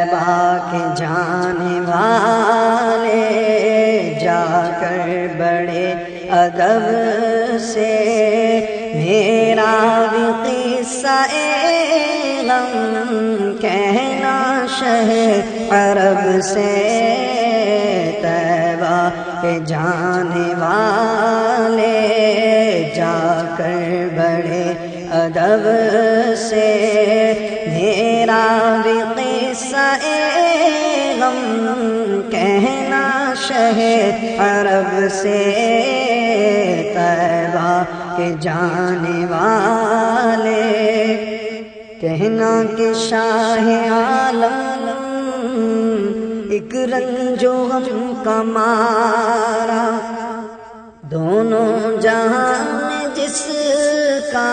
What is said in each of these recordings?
طیبہ کے جانے والے جا کر بڑے ادب سے میرا بھی قصہ غم کہنا شہ عرب سے طیبہ کے جانے والے جا کر بڑے ادب سے میرا بھی قصہ غم کہنا شہ عرب سے طیبہ کے جانے والے کہنا کہ شاہ عالم ایک رنج و غم کا مارا دونوں جہان جس کا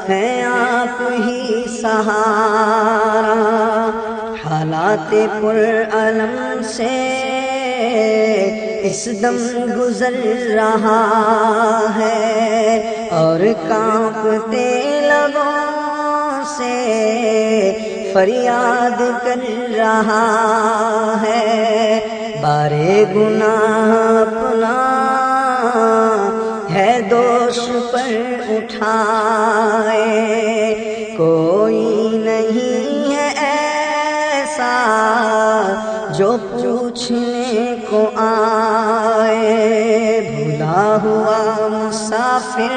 ہے آپ ہی سہارا حالات پر علم سے اس دم گزر رہا ہے اور کانپتے لبوں سے فریاد کر رہا ہے بارے گناہ اپنا ہے دوش پر اٹھائے کوئی نہیں ہے ایسا جو پوچھنے کو آئے بھولا ہوا مسافر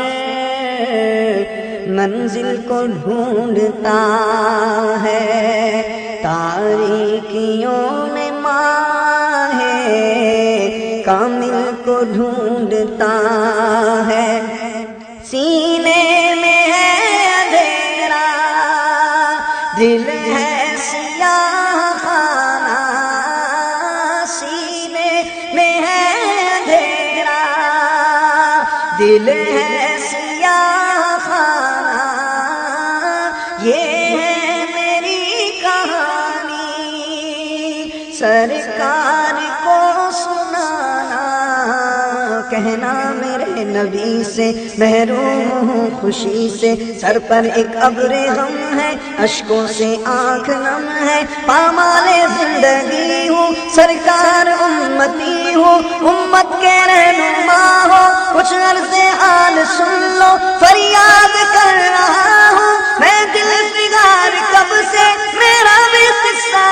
منزل کو ڈھونڈتا ہے تاریکیوں میں ماہ کامل کو ڈھونڈتا ہے سینے میں ہے اندھیرا دل ہے سیاہ خانہ سینے میں ہے اندھیرا دل ہے سیاہ خانہ یہ ہے میری کہانی سرکار کو سنانا کہنا میرے نبی سے محروم ہوں خوشی سے سر پر ایک ابر غم ہے اشکوں سے آنکھ نم ہے پامال زندگی ہوں سرکار امتی ہوں امت کے رہنما ہو کچھ عرض حال سن لو فریاد کر رہا ہوں میں دل فگار کب سے میرا بھی قصہ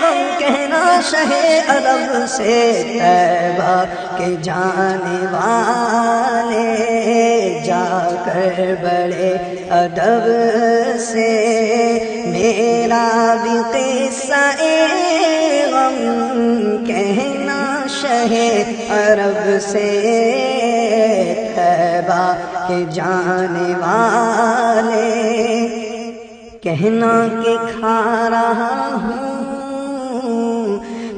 غم کہنا شہ عرب سے طیبہ کے جانے والے جا کر بڑے ادب سے میرا بھی قصہ غم کہنا شہ عرب سے طیبہ کے جانے والے کہنا کہ کھا رہا ہوں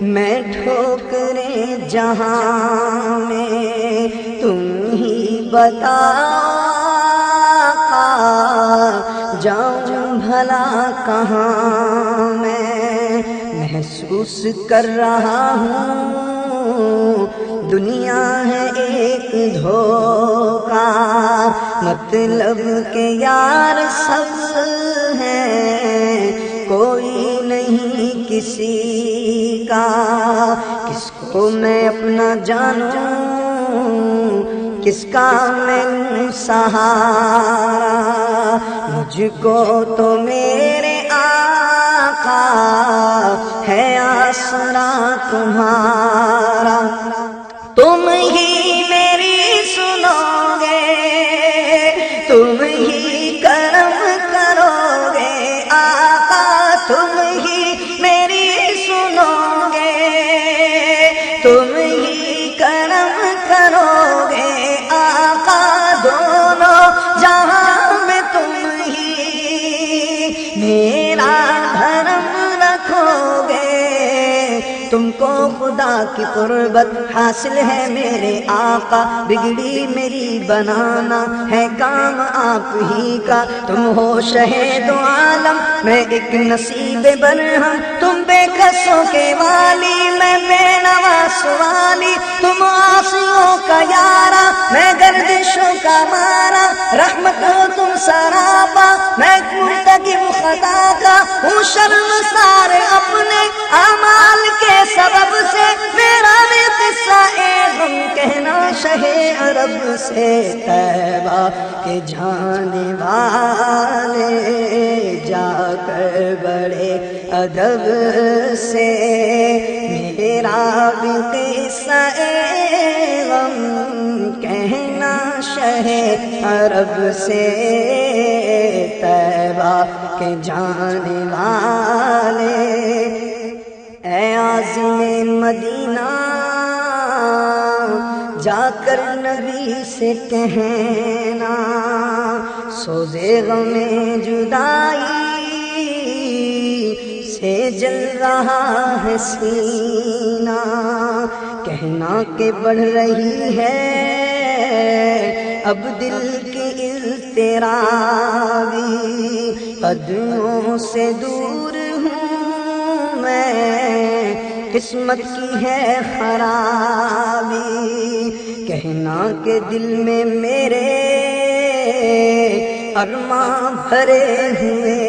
میں ٹھوکریں جہاں میں تم ہی بتا جاؤں بھلا کہاں میں محسوس کر رہا ہوں دنیا ہے ایک دھوکا مطلب کہ یار سب ہے کوئی نہیں کسی کا کس کو میں اپنا جانوں کس کا میں سہارا مجھ کو تو میرے آقا ہے آسرا تمہارا تم ہی میری سنو گے تم ہی کرم کرو گے آقا تم ہی میری سنو گے تم ہی کرم کرو گے آقا دونوں جہاں میں تم ہی میرا دھرم رکھو گے تم کو خدا کی قربت حاصل ہے میرے آقا بگڑی میری بنانا ہے کام آپ ہی کا تم ہو شہید عالم میں ایک نصیب برہم تم بے کسوں کے والی میں بے نواز والی تم عاصیوں کا یارا میں گردشوں کا مارا، رحمت ہو تم سراپا، میں مرتکب خطا کا ہوں شرمسار اپنے اعمال کے سبب سے، میرا بھی قصہ غم کہنا شہ عرب سے، طیبہ کے جانے والے جا کر بڑے ادب سے، میرا بھی قصہ غم کہنا شہ عرب سے، طیبہ کے جانے والے اے عازم مدینہ جا کر نبی سے کہنا، سوزے غم جدائی سے جل رہا ہے سینہ، کہنا کہ بڑھ رہی ہے اب دل کی اضطرابی، قدموں سے دور ہوں میں، قسمت کی ہے خرابی، کہنا کہ دل میں میرے ارماں بھرے ہوئے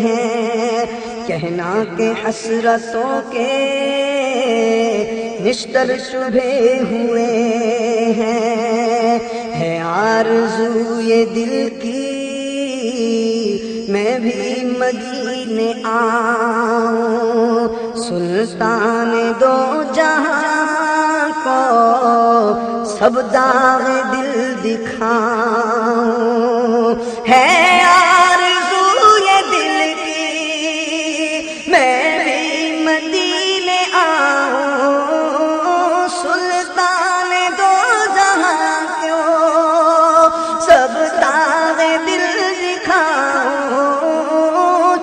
ہیں، کہنا کہ حسرتوں کے نشتر چبھے ہوئے ہیں، ہے آرزو یہ دل کی میں بھی مدینے آؤں، سلطان دو جہاں کو سب داغ دل دکھاؤں، ہے آرزو یہ دل کی میں بھی مدینے آؤں، سلطان دو جہاں کو سب داغ دل دکھاؤں،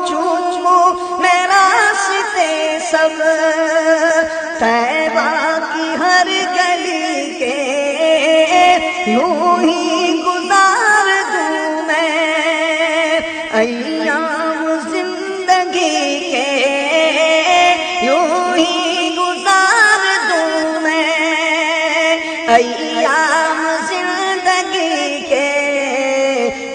چومو میرا راستے سب طیبہ کی ہر گلی کے، یوں ہی گزار دوں میں ایام زندگی کے، یوں ہی گزار دوں میں ایام زندگی کے،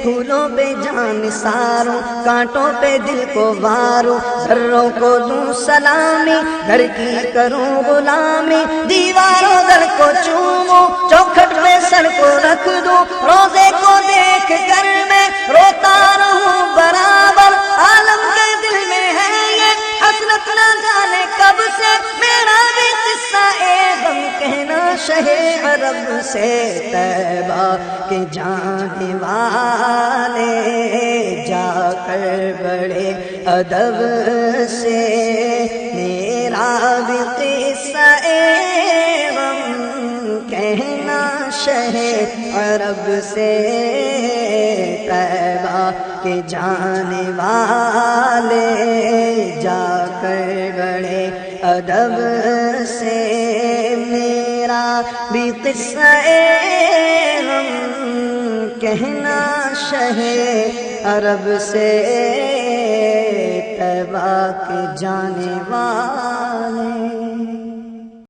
پھولوں پہ جان ساروں، کانٹوں پہ دل کو واروں، ذروں کو دوں سلامی، گھر کی کروں غلامی، دیواروں در کو چوموں، چوکھٹ پہ سر کو رکھ دوں، روزے کو دیکھ کر میں روتا رہوں برابر، عالم کے دل میں ہے یہ حسرت نہ جانے کب سے، میرا بھی قصہ غم کہنا شہ عرب سے، طیبہ کے جانے والے جا کر بڑے ادب سے، میرا بھی قصہ غم کہنا شہ عرب سے، طیبہ کے جانے والے جا کر بڑے ادب سے، میرا بھی قصہ غم کہنا شہ عرب سے، طیبہ کے جانے والے